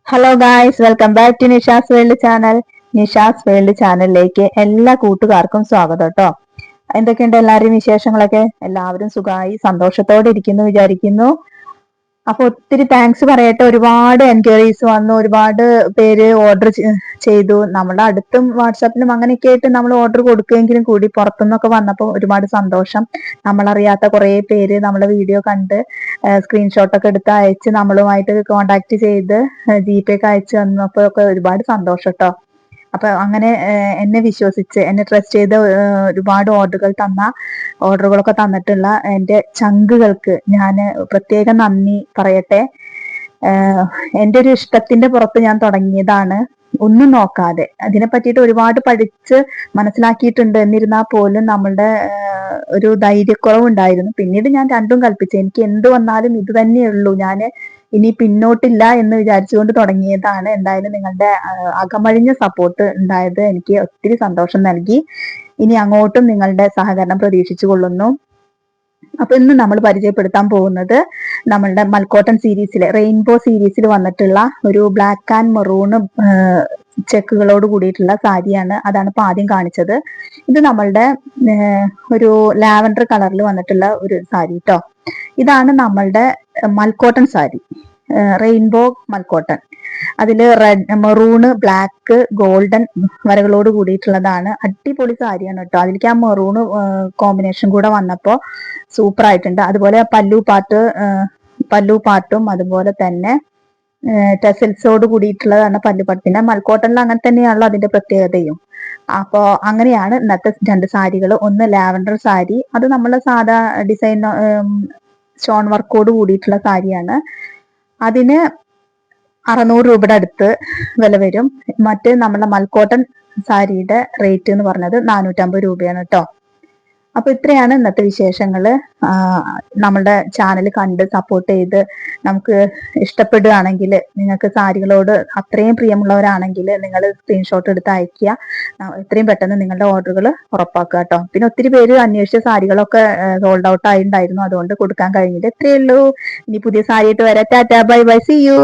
Hello guys, welcome back to Nisha's world channel. Nisha's world ചാനലിലേക്ക് എല്ലാ കൂട്ടുകാർക്കും സ്വാഗതം കേട്ടോ. എന്തൊക്കെയുണ്ട് എല്ലാവരുടെയും വിശേഷങ്ങളൊക്കെ? എല്ലാവരും സുഖമായി സന്തോഷത്തോടെ ഇരിക്കുന്നു വിചാരിക്കുന്നു. അപ്പൊ ഒത്തിരി താങ്ക്സ് പറയട്ടെ. ഒരുപാട് എൻക്വയറീസ് വന്നു, ഒരുപാട് പേര് ഓർഡർ ചെയ്തു. നമ്മുടെ അടുത്തും വാട്സാപ്പിലും അങ്ങനെയൊക്കെ ആയിട്ട് നമ്മൾ ഓർഡർ കൊടുക്കുമെങ്കിലും കൂടി പുറത്തുനിന്നൊക്കെ വന്നപ്പോൾ ഒരുപാട് സന്തോഷം. നമ്മളറിയാത്ത കുറെ പേര് നമ്മളെ വീഡിയോ കണ്ട് സ്ക്രീൻഷോട്ടൊക്കെ എടുത്ത് അയച്ച് നമ്മളുമായിട്ട് കോണ്ടാക്ട് ചെയ്ത് ജിപേ ഒക്കെ അയച്ചു തന്നപ്പോൾ ഒക്കെ ഒരുപാട് സന്തോഷം കേട്ടോ. അപ്പൊ അങ്ങനെ എന്നെ വിശ്വസിച്ച് എന്നെ ട്രസ്റ്റ് ചെയ്ത് ഒരുപാട് ഓർഡറുകളൊക്കെ തന്നിട്ടുള്ള എൻ്റെ ചങ്കുകൾക്ക് ഞാൻ പ്രത്യേകം നന്ദി പറയട്ടെ. എൻ്റെ ഒരു ഇഷ്ടത്തിന്റെ പുറത്ത് ഞാൻ തുടങ്ങിയതാണ്, ഒന്നും നോക്കാതെ. അതിനെ പറ്റിയിട്ട് ഒരുപാട് പഠിച്ച് മനസ്സിലാക്കിയിട്ടുണ്ട്. എന്നിരുന്നാൽ പോലും നമ്മളുടെ ഒരു ധൈര്യക്കുറവുണ്ടായിരുന്നു. പിന്നീട് ഞാൻ രണ്ടും കൽപ്പിച്ചു, എനിക്ക് എന്ത് വന്നാലും ഇത് തന്നെയുള്ളൂ, ഞാൻ ഇനി പിന്നോട്ടില്ല എന്ന് വിചാരിച്ചുകൊണ്ട് തുടങ്ങിയതാണ്. എന്തായാലും നിങ്ങളുടെ അകമഴിഞ്ഞ സപ്പോർട്ട് ഉണ്ടായത് എനിക്ക് ഒത്തിരി സന്തോഷം നൽകി. ഇനി അങ്ങോട്ടും നിങ്ങളുടെ സഹകരണം പ്രതീക്ഷിച്ചു കൊള്ളുന്നു. അപ്പൊ ഇന്ന് നമ്മൾ പരിചയപ്പെടുത്താൻ പോകുന്നത് നമ്മളുടെ മൽക്കോട്ടൺ സീരീസിലെ റെയിൻബോ സീരീസിൽ വന്നിട്ടുള്ള ഒരു ബ്ലാക്ക് ആൻഡ് മെറൂണ് ചെക്കുകളോട് കൂടിയിട്ടുള്ള സാരിയാണ്. അതാണ് ഇപ്പൊ ആദ്യം കാണിച്ചത്. ഇത് നമ്മളുടെ ഒരു ലാവൻഡർ കളറിൽ വന്നിട്ടുള്ള ഒരു സാരി കേട്ടോ. ഇതാണ് നമ്മളുടെ മൽക്കോട്ടൺ സാരി, റെയിൻബോ മൽക്കോട്ടൺ. അതില് റെഡ്, മെറൂണ്, ബ്ലാക്ക്, ഗോൾഡൻ വരകളോട് കൂടിയിട്ടുള്ളതാണ്. അടിപൊളി സാരിയാണ് കേട്ടോ. അതിലേക്ക് ആ മെറൂണ് കോമ്പിനേഷൻ കൂടെ വന്നപ്പോ സൂപ്പർ ആയിട്ടുണ്ട്. അതുപോലെ പല്ലു പാട്ടും അതുപോലെ തന്നെ ടെസൽസോട് കൂടിയിട്ടുള്ളതാണ് പല്ലുപാട്ട്. പിന്നെ മൽക്കോട്ടണിൽ അങ്ങനെ തന്നെയാണല്ലോ അതിന്റെ പ്രത്യേകതയും. അപ്പോ അങ്ങനെയാണ് ഇന്നത്തെ രണ്ട് സാരികൾ. ഒന്ന് ലാവൻഡർ സാരി, അത് നമ്മളെ സാധാ ഡിസൈൻ സ്റ്റോൺ വർക്കോട് കൂടിയിട്ടുള്ള സാരിയാണ്. അതിന് 600 രൂപയുടെ അടുത്ത് വില വരും. മറ്റ് നമ്മളെ മൽക്കോട്ടൺ സാരിയുടെ റേറ്റ് എന്ന് പറഞ്ഞത് 450 രൂപയാണ് കേട്ടോ. അപ്പൊ ഇത്രയാണ് ഇന്നത്തെ വിശേഷങ്ങള്. നമ്മളുടെ ചാനൽ കണ്ട് സപ്പോർട്ട് ചെയ്ത് നമുക്ക് ഇഷ്ടപ്പെടുകയാണെങ്കിൽ, നിങ്ങൾക്ക് സാരികളോട് അത്രയും പ്രിയമുള്ളവരാണെങ്കിൽ നിങ്ങൾ സ്ക്രീൻഷോട്ട് എടുത്ത് അയക്കുക. എത്രയും പെട്ടെന്ന് നിങ്ങളുടെ ഓർഡറുകൾ ഉറപ്പാക്കുക കേട്ടോ. പിന്നെ ഒത്തിരി പേര് അന്വേഷിച്ച സാരികളൊക്കെ സോൾഡ് ഔട്ട് ആയിട്ടുണ്ടായിരുന്നു, അതുകൊണ്ട് കൊടുക്കാൻ കഴിഞ്ഞില്ല. ഇത്രയേ ഉള്ളൂ. ഇനി പുതിയ സാരി ആയിട്ട് വരാം. ടാറ്റാ, ബൈ ബൈ, സീ യു.